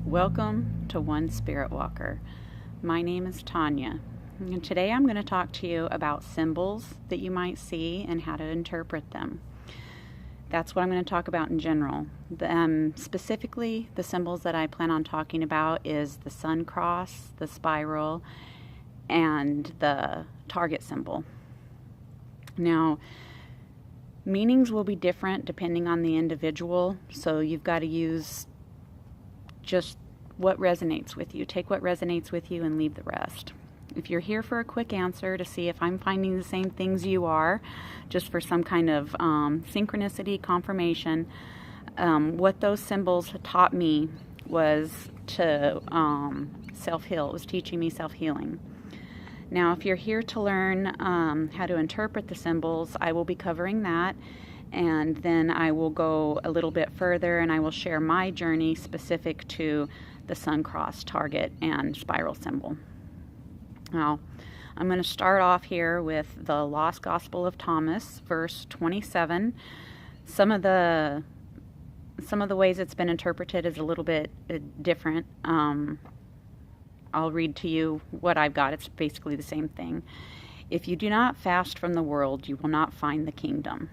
Welcome to One Spirit Walker. My name is Tanya, and today I'm going to talk to you about symbols that you might see and how to interpret them. That's what I'm going to talk about in general. Specifically, the symbols that I plan on talking about is the sun cross, the spiral, and the target symbol. Now, meanings will be different depending on the individual, so you've got to use just what resonates with you. Take what resonates with you and leave the rest. If you're here for a quick answer to see if I'm finding the same things you are, just for some kind of synchronicity, confirmation, what those symbols taught me was to self-heal. It was teaching me self-healing. Now, if you're here to learn how to interpret the symbols, I will be covering that. And then I will go a little bit further and I will share my journey specific to the sun cross, target, and spiral symbol. Now, I'm going to start off here with the Lost Gospel of Thomas, verse 27. Some of the ways it's been interpreted is a little bit different. I'll read to you what I've got. It's basically the same thing. If you do not fast from the world, you will not find the kingdom.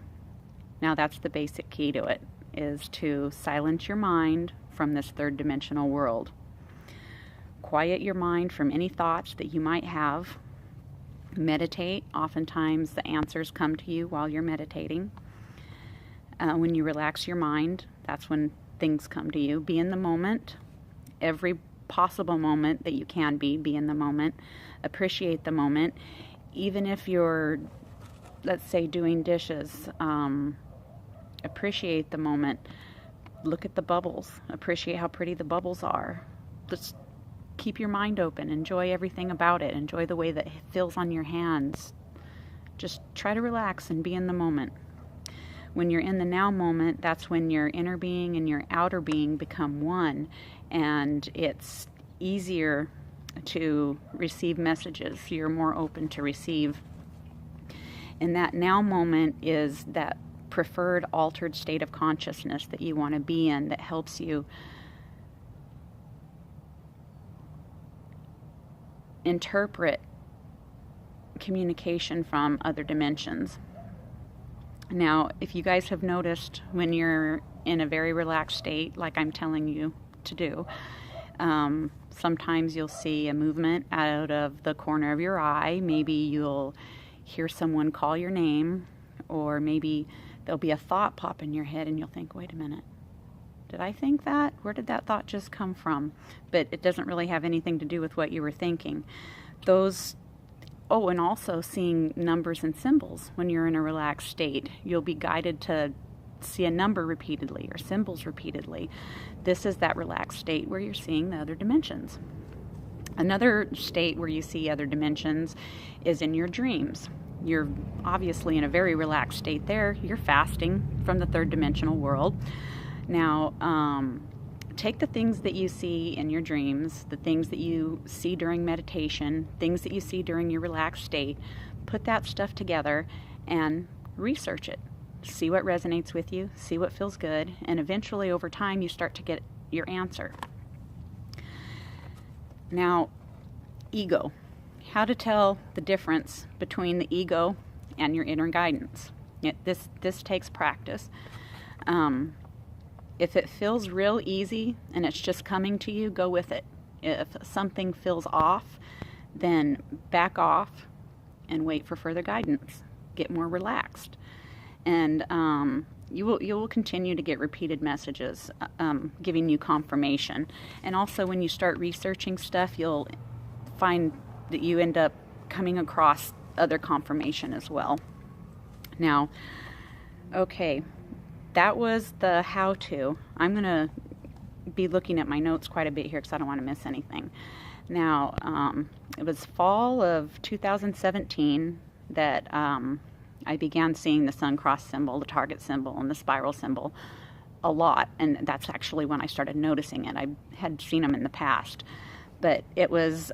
Now that's the basic key to it, is to silence your mind from this third dimensional world. Quiet your mind from any thoughts that you might have. Meditate. Oftentimes the answers come to you while you're meditating. When you relax your mind, that's when things come to you. Be in the moment. Every possible moment that you can be in the moment. Appreciate the moment. Even if you're, let's say, doing dishes, appreciate the moment. Look at the bubbles. Appreciate how pretty the bubbles are. Just keep your mind open. Enjoy everything about it. Enjoy the way that it feels on your hands. Just try to relax and be in the moment. When you're in the now moment, that's when your inner being and your outer being become one, and it's easier to receive messages. You're more open to receive. And that now moment is that preferred altered state of consciousness that you want to be in, that helps you interpret communication from other dimensions. Now, if you guys have noticed, when you're in a very relaxed state, like I'm telling you to do, sometimes you'll see a movement out of the corner of your eye. Maybe you'll hear someone call your name, or maybe there'll be a thought pop in your head and you'll think, wait a minute, did I think that? Where did that thought just come from? But it doesn't really have anything to do with what you were thinking. And also seeing numbers and symbols when you're in a relaxed state. You'll be guided to see a number repeatedly or symbols repeatedly. This is that relaxed state where you're seeing the other dimensions. Another state where you see other dimensions is in your dreams. You're obviously in a very relaxed state there. You're fasting from the third dimensional world. Now, take the things that you see in your dreams, the things that you see during meditation, things that you see during your relaxed state, put that stuff together and research it. See what resonates with you, see what feels good, and eventually over time you start to get your answer. Now, ego. How to tell the difference between the ego and your inner guidance. This takes practice. If it feels real easy and it's just coming to you, go with it. If something feels off, then back off and wait for further guidance. Get more relaxed. And you will continue to get repeated messages giving you confirmation. And also when you start researching stuff, you'll find that you end up coming across other confirmation as well. Now, okay, that was the how-to. I'm going to be looking at my notes quite a bit here because I don't want to miss anything. Now, it was fall of 2017 that I began seeing the sun cross symbol, the target symbol, and the spiral symbol a lot. And that's actually when I started noticing it. I had seen them in the past. But it was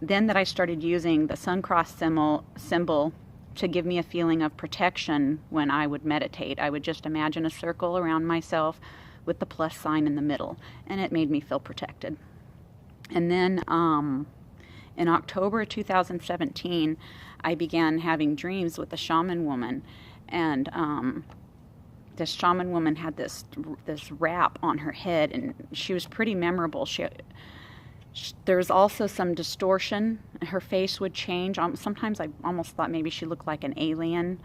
then that I started using the sun cross symbol to give me a feeling of protection when I would meditate. I would just imagine a circle around myself with the plus sign in the middle, and it made me feel protected. And then in October 2017, I began having dreams with a shaman woman, and this shaman woman had this wrap on her head, and she was pretty memorable. There was also some distortion. Her face would change. Sometimes I almost thought maybe she looked like an alien.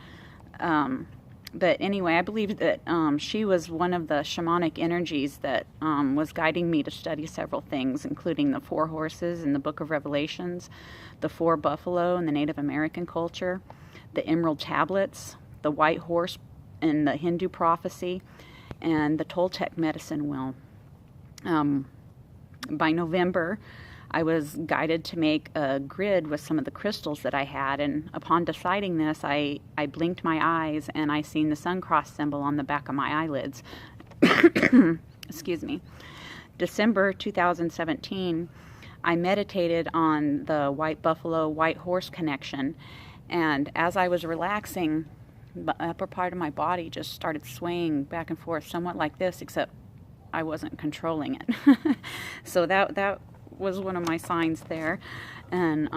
But anyway, I believe that she was one of the shamanic energies that was guiding me to study several things, including the 4 horses in the Book of Revelations, the 4 buffalo in the Native American culture, the emerald tablets, the white horse in the Hindu prophecy, and the Toltec medicine wheel. By November, I was guided to make a grid with some of the crystals that I had, and upon deciding this, I blinked my eyes and I seen the sun cross symbol on the back of my eyelids. Excuse me. December 2017, I meditated on the white buffalo, white horse connection, and as I was relaxing, the upper part of my body just started swaying back and forth, somewhat like this, except I wasn't controlling it. So that was one of my signs there. And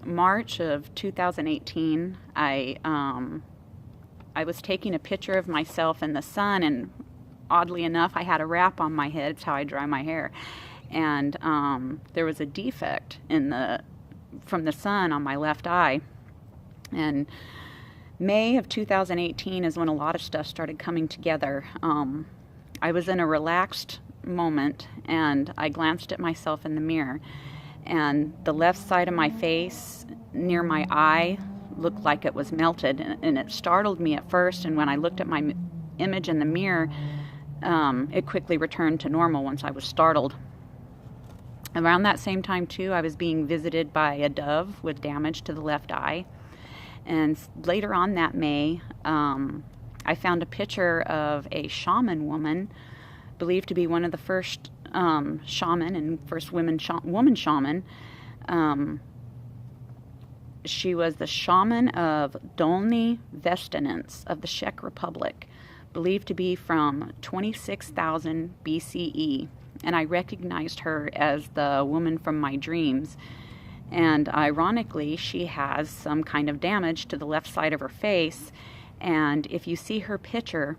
March of 2018, I was taking a picture of myself in the sun, and oddly enough, I had a wrap on my head. It's how I dry my hair. And there was a defect from the sun on my left eye. And May of 2018 is when a lot of stuff started coming together. I was in a relaxed moment, and I glanced at myself in the mirror, and the left side of my face near my eye looked like it was melted, and it startled me at first, and when I looked at my image in the mirror, it quickly returned to normal once I was startled. Around that same time, too, I was being visited by a dove with damage to the left eye, and later on that May, I found a picture of a shaman woman, believed to be one of the first shaman and first woman shaman. She was the shaman of Dolny Vestinance of the Czech Republic, believed to be from 26,000 BCE. And I recognized her as the woman from my dreams. And ironically, she has some kind of damage to the left side of her face. And if you see her picture,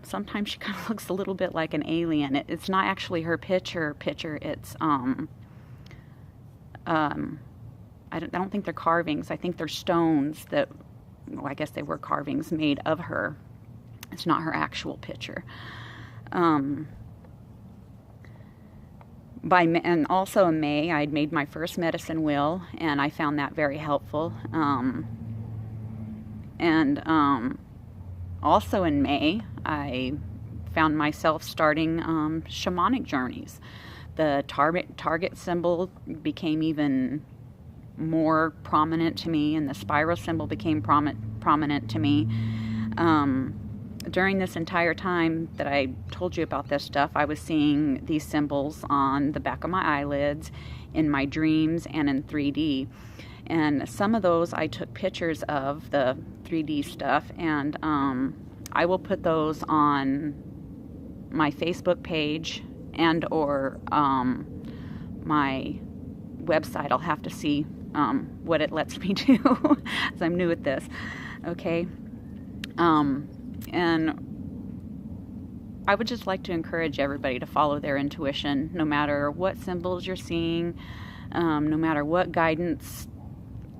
sometimes she kind of looks a little bit like an alien. It's not actually her picture. It's I don't think they're carvings. I think they're stones that, well, I guess they were carvings made of her. It's not her actual picture. And also in May, I'd made my first medicine wheel, and I found that very helpful. Also in May, I found myself starting shamanic journeys. The target symbol became even more prominent to me, and the spiral symbol became prominent to me. During this entire time that I told you about this stuff, I was seeing these symbols on the back of my eyelids, in my dreams, and in 3D. And some of those I took pictures of, the 3D stuff, and I will put those on my Facebook page and or my website. I'll have to see what it lets me do, as I'm new at this. Okay. And I would just like to encourage everybody to follow their intuition, no matter what symbols you're seeing, no matter what guidance,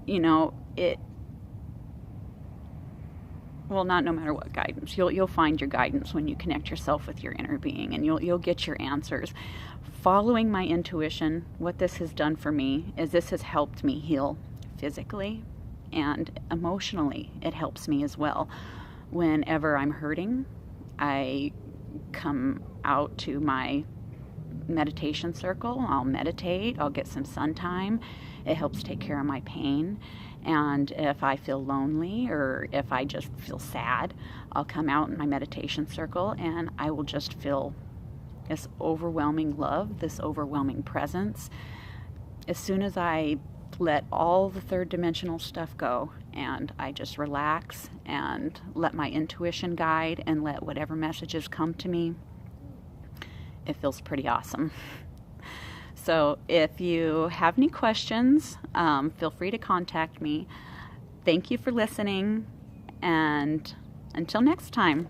not no matter what guidance. You'll find your guidance when you connect yourself with your inner being, and you'll get your answers. Following my intuition, what this has done for me is this has helped me heal physically and emotionally. It helps me as well. Whenever I'm hurting, I come out to my meditation circle. I'll meditate. I'll get some sun time. It helps take care of my pain. And if I feel lonely or if I just feel sad, I'll come out in my meditation circle and I will just feel this overwhelming love, this overwhelming presence. As soon as I let all the third dimensional stuff go, and I just relax and let my intuition guide and let whatever messages come to me. It feels pretty awesome. So if you have any questions, feel free to contact me. Thank you for listening, and until next time.